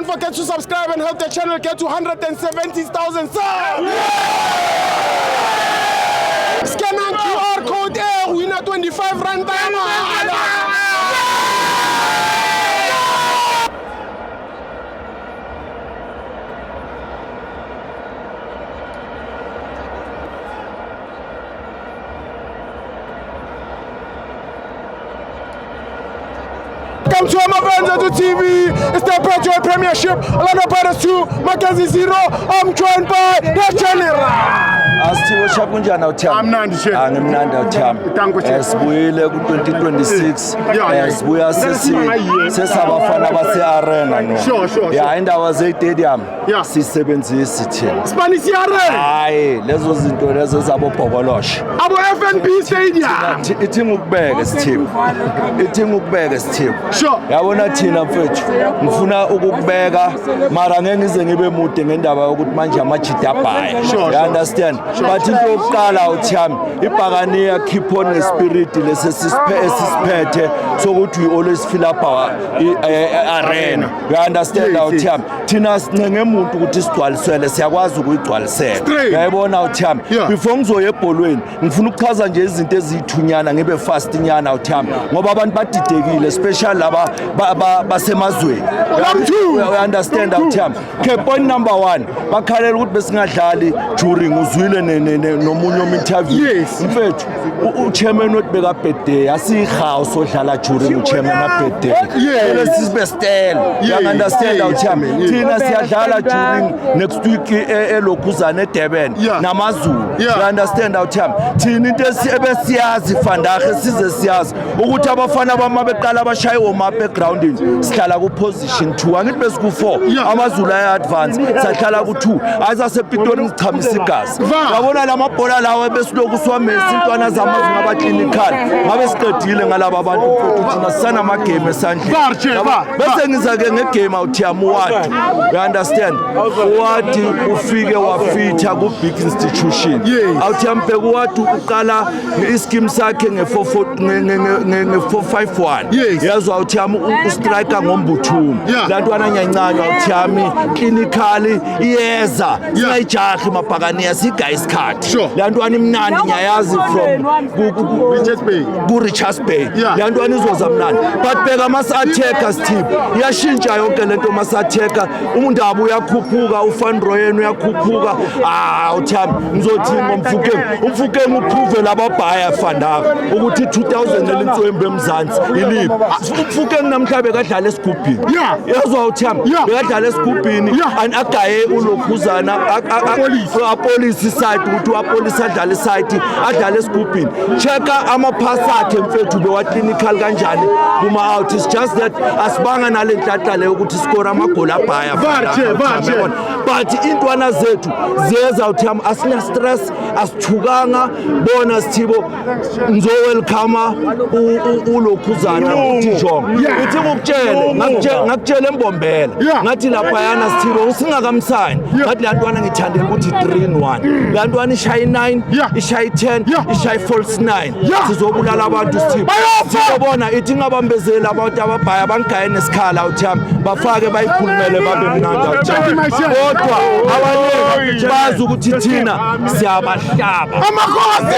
don't forget to subscribe and help the channel get to 170,000 subs. Scan on QR code there, winner 25 rand. Welcome to Amavenza TV. It's the Petro Premiership. Orlando Pirates 2, Mackenzie 0. I'm joined by the General. Asithiwe shapunjana uThami. Amnandi she. Angimnandi uThami. Sibuyile ku2026. Sibuya sesabafana base-arena no. Sure. Ya indawo ze-stadium. Sisebenzisa thina. Spanish Arena. Hayi lezo zinto lezo zabobhokoloshe. Abo FNB Stadium. Ithinga ukubeka sithini. Ithinga ukubeka sithini. Sure. Yabona thina mfethu. Ngifuna ukubeka mara ngeke ngize ngibe mude ngendaba yokuthi manje amajida abhaya. You understand? But into yokuqala uThami iBhakaniya keep on spirit lesisiphethe sokuthi we always fill up our arena. You understand uThami? Thina sincenge umuntu ukuthi sigcwalisele siyakwazi ukuyigcwalisela. Uyayibona uThami? Before ngizoya ebholweni ngifuna ukuchaza nje izinto ezithunyana ngibe fast nyana uThami ngoba abantu badidekile especially laba basemazweni. You understand uThami? Okay, point number 1 bakhalela ukuthi besingadlali during uzwile nomunye interview mfethu uchairman wetibeka birthday asihawu sodlala during uchairman na birthday lesibe style. You understand uThami? Thina siyadlala during next week elokhuzana eDurban namazulu. You understand uThami? Thina into ebesiyazi fandahe size siyazi ukuthi abafana bama beqala abashaye oma backgroundini sihlala ku position 2 angithi besiku 4 amazulu aya advance sahlala ku 2 asasePitori ngichamisa igazi. Yabona lamabhola lawo besiloku swamesa intwana zamazwe ngaba clinical ngabe siqedile ngalabo abantu mfethu thina sana ama game esandleni bese ngiza ke ngegame uThami wathi. You understand? Wathi ufike wafitha ku big institution uThami bheka wathi uqala ischeme sakhe nge451 yazwa uThami ustriker ngombuthumi lantwana nyancanywa uThami clinically iyeza singayijahi maBhakaniya guys card lantwana imnandi nyayazi from Richards Bay lantwana izoza mnandi but bheka mas attackers team yashintsha yonke lento mas attacker umuntu abu uyakhuphuka uFan Rooyen uyakhuphuka uThami ngizothi umfukeng uprove lababhaya fandaka ukuthi 2000 elintswembe emzansi iliphi umfukeng namhla bekadlala esigubhini yazwa uThami bekadlala esigubhini agaye ulokhuzana apolice side ukuthi apolice adlala side adlala esigubhini checka amaphasi akhe mfethu bewa clinical kanjani kuma out is just that asibanga nalenhlanhla le ukuthi score amagoli abhaya but intwana zethu ziyeza uThami asina stress asithukanga bona sithibo ngizo welcome ulokhuzana ukuthi jonga uthi ukutshele ngakutshela embombela ngathi lapha yana sithibo usingakamsani ngathi lantwana ngithandela ukuthi 3-1 lantwana ishayi 9 ishayi 10 ishayi false 9 sizobulala abantu sithibo sibona ithi ngabambezela abantu ababhaya bangaye nesikhala uThami bafake bayikhulumele babe mnandi uThami kodwa abaningi bazi ukuthi thina siyabahlaba amakhosi